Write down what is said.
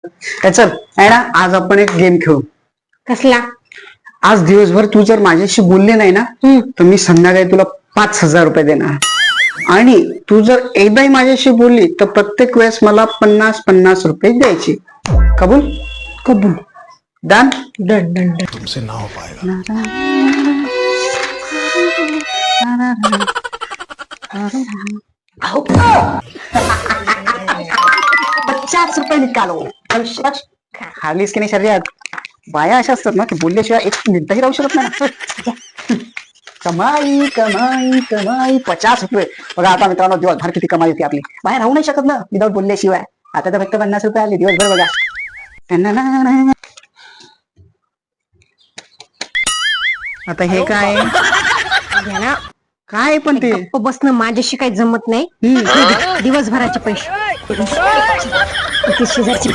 चल आहे ना, आज आपण एक गेम खेळू. कसला? आज दिवसभर तू जर माझ्याशी बोलली नाही ना, तर मी संध्याकाळी तुला 5,000 रुपये देणार. आणि तू जर एकदाही माझ्याशी बोलली तर प्रत्येक वेळेस मला 50-50 रुपये द्यायचे. कबूल? कबूल. डन. Done done done. तुमसे ना हो पाएगा. 50 रुपये निकालो. खालीच की नाही शर्यत. बाया अशा असतात ना की बोलल्याशिवाय एक मिनिटही राहू शकत नाही. कमाई कमाई कमाई 50 रुपये. बघा आता मित्रांनो, दिवसभर किती कमाई होती आपली. बाहेर राहू नाही शकत ना विदाऊट बोलल्याशिवाय. आता तर फक्त 50 रुपये आले दिवसभर. बघा आता हे काय ना काय पण ते गप्प बसणं माझ्याशी काही जमत नाही. दिवसभराचे पैसे शेजारची